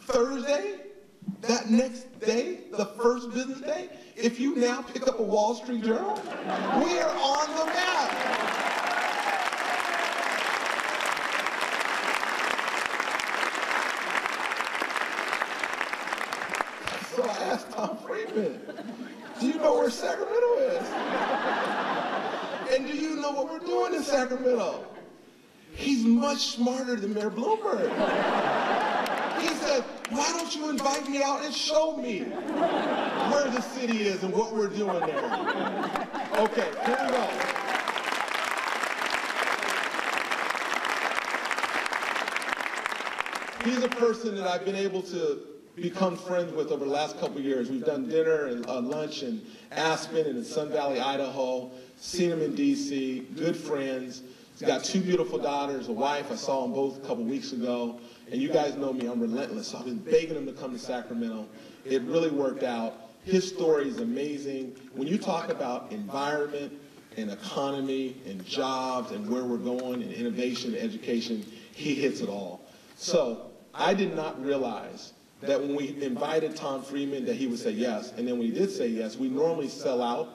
Thursday, that next day, the first business day, if you now pick up a Wall Street Journal, we are on the map. So I asked Tom Friedman, do you know where Sacramento is? And do you know what we're doing in Sacramento? He's much smarter than Mayor Bloomberg. He said, why don't you invite me out and show me where the city is and what we're doing there? Okay, here we go. He's a person that I've been able to become friends with over the last couple of years. We've done dinner and lunch in Aspen and in Sun Valley, Idaho, seen him in DC, good friends. He's got 2 beautiful daughters, a wife. I saw them both a couple weeks ago. And you guys know me, I'm relentless. So I've been begging him to come to Sacramento. It really worked out. His story is amazing. When you talk about environment and economy and jobs and where we're going and innovation and education, he hits it all. So I did not realize that when we invited Tom Friedman that he would say yes. And then when he did say yes, we normally sell out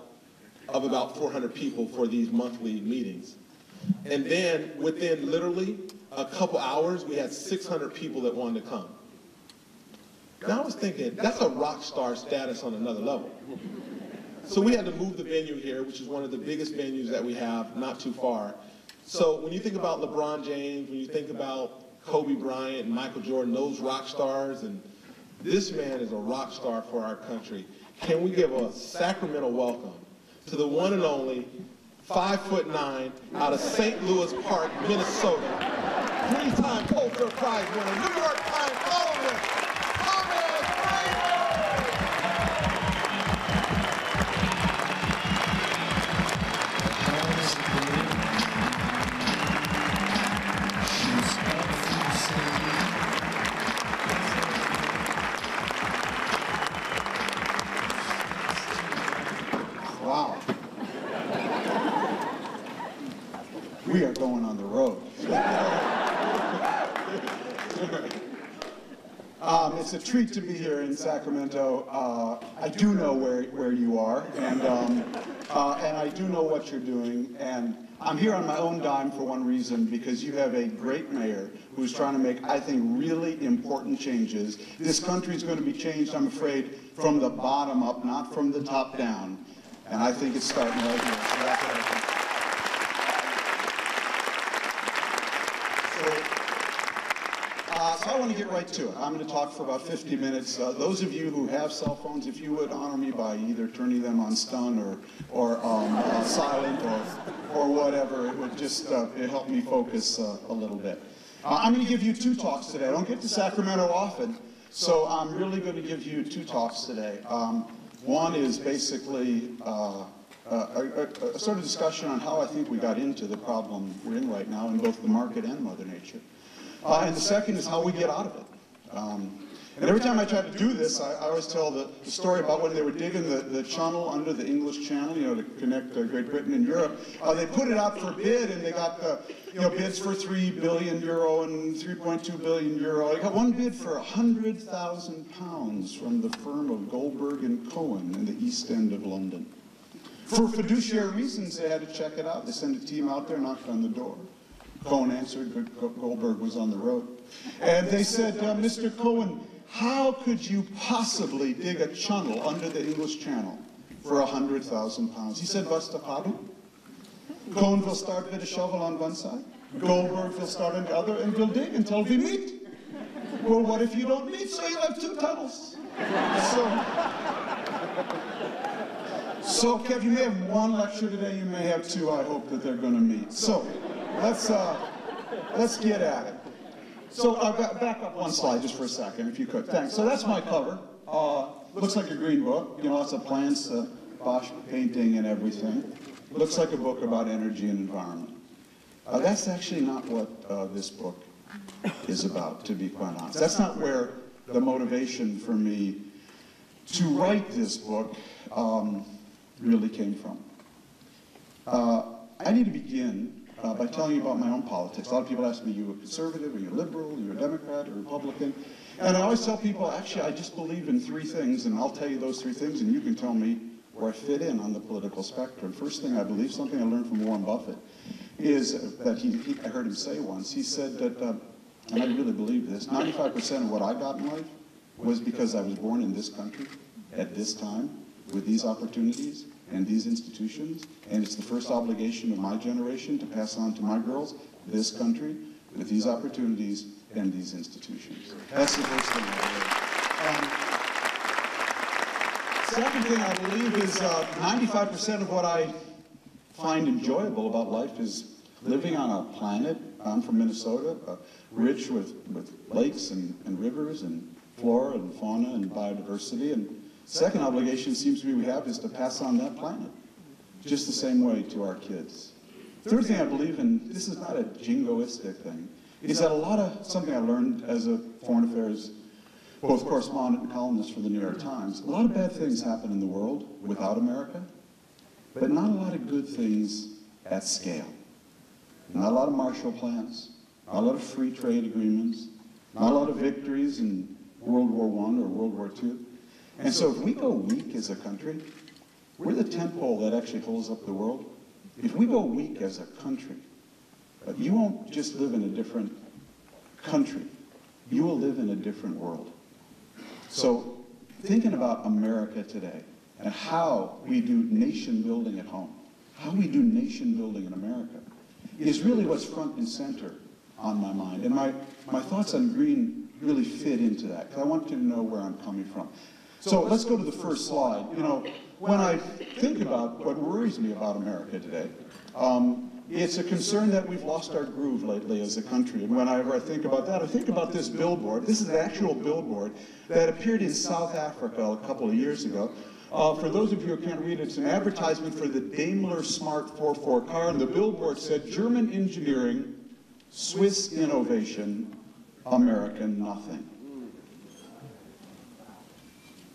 of about 400 people for these monthly meetings. And then within literally a couple hours, we had 600 people that wanted to come. Now I was thinking, that's a rock star status on another level. So we had to move the venue here, which is one of the biggest venues that we have, not too far. So when you think about LeBron James, when you think about Kobe Bryant and Michael Jordan, those rock stars, and this man is a rock star for our country. Can we give a Sacramento welcome to the one and only 5'9" out of St. Louis Park, Minnesota, 3-time Pulitzer Prize winner, New York Times columnist, Thomas Wow. We are going on the road. It's a treat to be here in Sacramento. I do know where you are, and I do know what you're doing, and I'm here on my own dime for one reason, because you have a great mayor who's trying to make, I think, really important changes. This country is going to be changed, I'm afraid, from the bottom up, not from the top down, and I think it's starting right here. So that's what I think. So I want to get right to it. I'm going to talk for about 50 minutes. Those of you who have cell phones, if you would honor me by either turning them on stun or silent or whatever, it would just it help me focus a little bit. I'm going to give you 2 talks today. I don't get to Sacramento often, so I'm really going to give you 2 talks today. One is basically a sort of discussion on how I think we got into the problem we're in right now in both the market and Mother Nature. And the second is how we get out of it. And every time I try to do this, I always tell the story about when they were digging the channel under the English Channel, you know, to connect Great Britain and Europe. They put it out for bid, and they got bids for €3 billion and €3.2 billion. They got one bid for £100,000 from the firm of Goldberg and Cohen in the East End of London. For fiduciary reasons, they had to check it out. They sent a team out there, knocked on the door. Cohen answered, Goldberg was on the road. And they said, Mr. Cohen, how could you possibly dig a channel under the English Channel for £100,000? He said, Vasta pardon? Cohen will start with a shovel on one side, Goldberg will start on the other, and we'll dig until we meet. Well, what if you don't meet? So you'll have 2 tunnels. So Kev, you may have 1 lecture today, you may have 2. I hope that they're going to meet. So let's get at it. So back up 1 slide just for a second, if you could. Thanks. So that's my cover. Looks like a green book. You know, lots of plants, Bosch painting and everything. Looks like a book about energy and environment. That's actually not what this book is about, to be quite honest. That's not where the motivation for me to write this book really came from. I need to begin by telling you about my own politics. A lot of people ask me, are you a conservative, are you a liberal, are you a Democrat, or a Republican? And I always tell people, actually, I just believe in three things, and I'll tell you those three things, and you can tell me where I fit in on the political spectrum. First thing I believe, something I learned from Warren Buffett, is that I heard him say once, he said that, and I really believe this, 95% of what I got in life was because I was born in this country, at this time, with these opportunities and these institutions, and it's the first obligation of my generation to pass on to my girls this country with these opportunities and these institutions. That's the first thing I believe. Second thing I believe is 95% of what I find enjoyable about life is living on a planet, I'm from Minnesota, rich with lakes and rivers and flora and fauna and biodiversity. And second obligation seems to be we have is to pass on that planet, just the same way to our kids. Third thing I believe in, this is not a jingoistic thing, is that something I learned as a foreign affairs, both correspondent and columnist for the New York Times, a lot of bad things happen in the world without America, but not a lot of good things at scale. Not a lot of Marshall Plans, not a lot of free trade agreements, not a lot of victories in World War I or World War II. And so if we go weak as a country, we're the tent pole that actually holds up the world. If we go weak as a country, you won't just live in a different country, you will live in a different world. So thinking about America today and how we do nation building at home, how we do nation building in America, is really what's front and center on my mind. And my thoughts on green really fit into that, because I want you to know where I'm coming from. So let's go to the first slide. You know, when I think about what worries me about America today, it's a concern that we've lost our groove lately as a country. And whenever I think about that, I think about this billboard. This is an actual billboard that appeared in South Africa a couple of years ago. For those of you who can't read it, it's an advertisement for the Daimler Smart 4x4 car, and the billboard said, "German engineering, Swiss innovation, American nothing."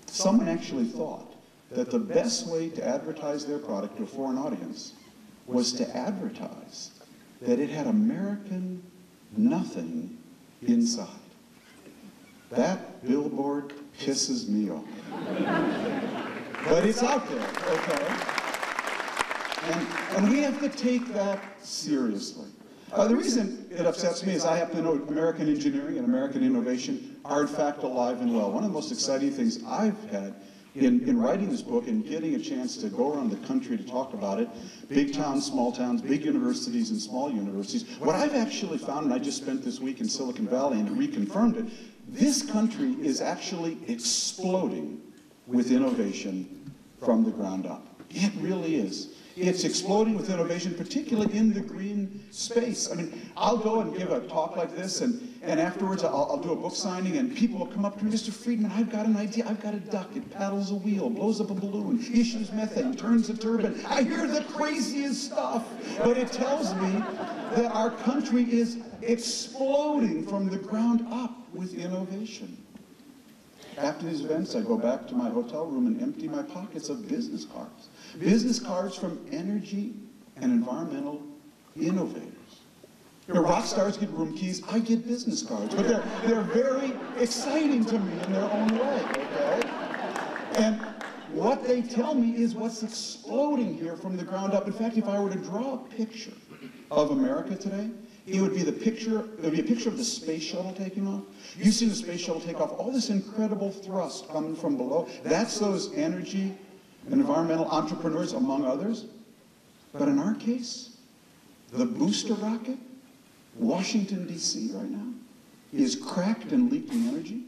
Someone actually thought that the best way to advertise their product to a foreign audience was to advertise that it had American nothing inside. That billboard pisses me off. But it's out there, okay? And we have to take that seriously. The reason it upsets me is I happen to know American engineering and American innovation are in fact alive and well. One of the most exciting things I've had in writing this book and getting a chance to go around the country to talk about it, big towns, small towns, big universities and small universities, what I've actually found, and I just spent this week in Silicon Valley and reconfirmed it, this country is actually exploding with innovation from the ground up. It really is. It's exploding with innovation, particularly in the green space. I mean, I'll go and give a talk like this, and afterwards I'll do a book signing, and people will come up to me, "Mr. Friedman, I've got an idea. I've got a duck. It paddles a wheel, blows up a balloon, issues methane, turns a turbine." I hear the craziest stuff, but it tells me that our country is exploding from the ground up with innovation. After these events, I go back to my hotel room and empty my pockets of business cards. Business cards from energy and environmental innovators. You know, rock stars get room keys, I get business cards, but they're very exciting to me in their own way, okay? And what they tell me is what's exploding here from the ground up. In fact, if I were to draw a picture of America today, it would be a picture of the space shuttle taking off. You've seen the space shuttle take off, all this incredible thrust coming from below. That's those energy and environmental entrepreneurs, among others. But in our case, the booster rocket, Washington, D.C. right now, is cracked and leaking energy.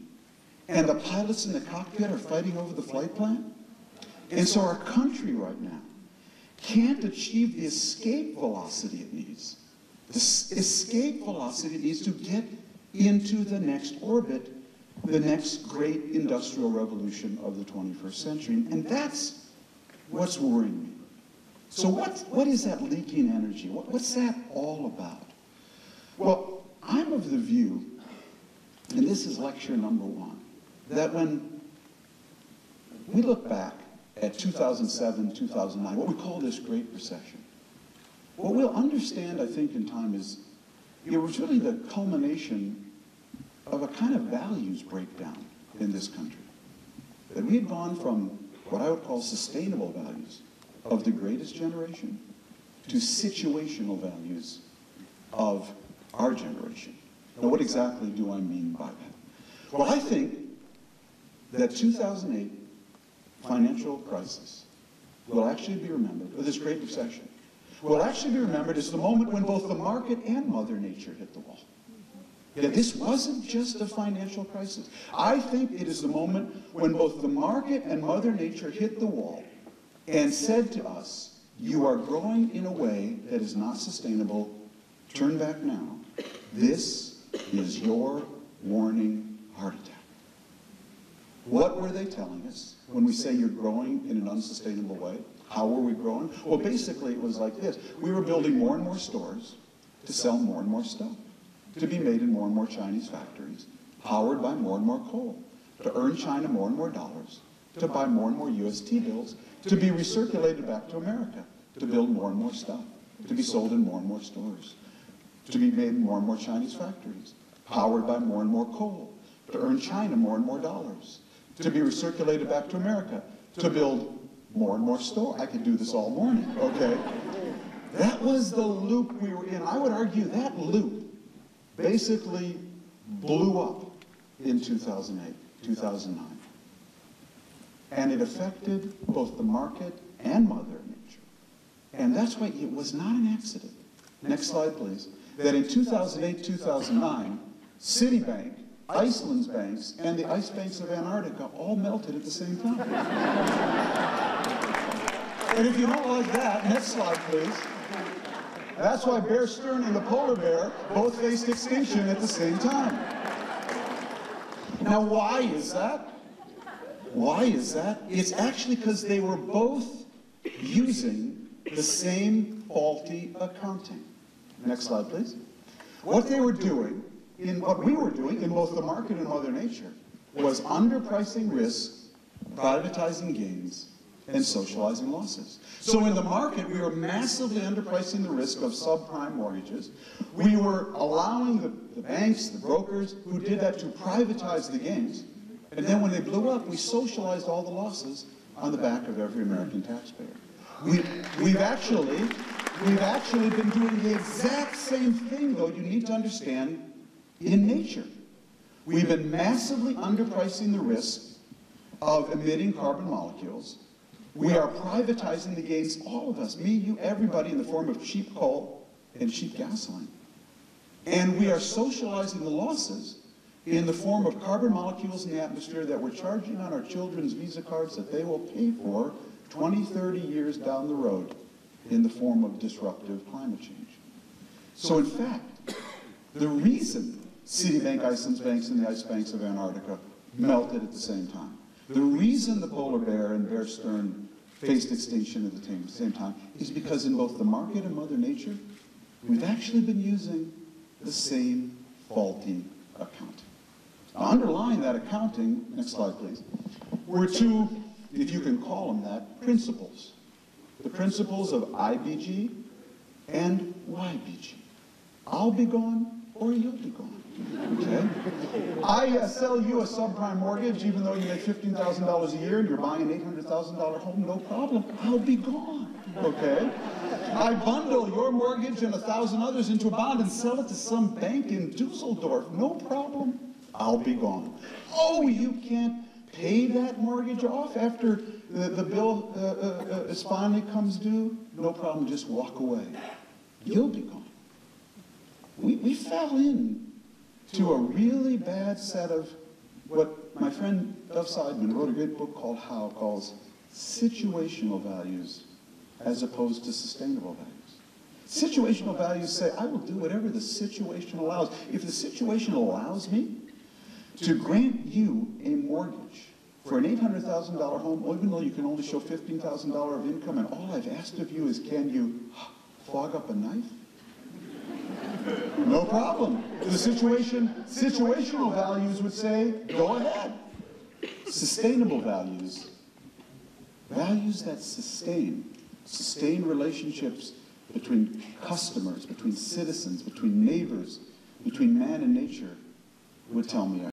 And the pilots in the cockpit are fighting over the flight plan. And so our country right now can't achieve the escape velocity it needs. The escape velocity it needs to get into the next orbit, the next great industrial revolution of the 21st century. And that's what's worrying me. So what is that leaking energy? What's that all about? Well, I'm of the view, and this is lecture number one, that when we look back at 2007, 2009, what we call this Great Recession, what we'll understand, I think, in time is it was really the culmination of a kind of values breakdown in this country. That we had gone from what I would call sustainable values of the greatest generation to situational values of our generation. Now, what exactly do I mean by that? Well, I think that 2008 financial crisis will actually be remembered, or this Great Recession, will actually be remembered as the moment when both the market and Mother Nature hit the wall. That this wasn't just a financial crisis. I think it is the moment when both the market and Mother Nature hit the wall and said to us, you are growing in a way that is not sustainable. Turn back now. This is your warning heart attack. What were they telling us when we say you're growing in an unsustainable way? How were we growing? Well, basically, it was like this. We were building more and more stores to sell more and more stuff, to be made in more and more Chinese factories, powered by more and more coal, to earn China more and more dollars, to buy more and more US T-bills, to be recirculated back to America, to build more and more stuff, to be sold in more and more stores, to be made in more and more Chinese factories, powered by more and more coal, to earn China more and more dollars, to be recirculated back to America, to build more and more stores. I could do this all morning, okay? That was the loop we were in. I would argue that loop basically blew up in 2008, 2009. And it affected both the market and Mother Nature. And that's why it was not an accident. Next slide, please. That in 2008, 2009, Citibank, Iceland's banks, and the ice banks of Antarctica all melted at the same time. And if you don't like that, next slide, please. That's why Bear Stearns and the polar bear both faced extinction at the same time. Now, why is that? Why is that? It's actually because they were both using the same faulty accounting. Next slide, please. What they were doing, what we were doing in both the market and Mother Nature, was underpricing risk, privatizing gains, and socializing losses. So in the market, we were massively underpricing the risk of subprime mortgages. We were allowing the banks, the brokers, who did that to privatize the gains. And then when they blew up, we socialized all the losses on the back of every American taxpayer. We've actually been doing the exact same thing, though, you need to understand, in nature. We've been massively underpricing the risk of emitting carbon molecules. We are privatizing the gains, all of us, me, you, everybody, in the form of cheap coal and cheap gasoline. And we are socializing the losses in the form of carbon molecules in the atmosphere that we're charging on our children's Visa cards that they will pay for 20, 30 years down the road in the form of disruptive climate change. So in fact, the reason Citibank, Iceland's banks, and the ice banks of Antarctica melted at the same time, the reason the polar bear and Bear Stearns faced extinction at the same time is because in both the market and Mother Nature, we've actually been using the same faulty accounting. Now, underlying that accounting, next slide please, were two, if you can call them that, principles. The principles of IBG and YBG. I'll be gone or you'll be gone. Okay? I sell you a subprime mortgage even though you make $15,000 a year and you're buying an $800,000 home, no problem. I'll be gone. Okay? I bundle your mortgage and 1,000 others into a bond and sell it to some bank in Dusseldorf, no problem. I'll be gone. Oh, you can't pay that mortgage off after the bill finally comes due? No problem, just walk away. You'll be gone. We fell in to a really bad set of what my friend Dov Seidman wrote a great book called How, calls situational values as opposed to sustainable values. Situational values say, I will do whatever the situation allows. If the situation allows me to grant you a mortgage for an $800,000 home, even though you can only show $15,000 of income, and all I've asked of you is, can you fog up a knife? No problem. The situational values would say, go ahead. Sustainable values, values that sustain relationships between customers, between citizens, between neighbors, between man and nature, would tell me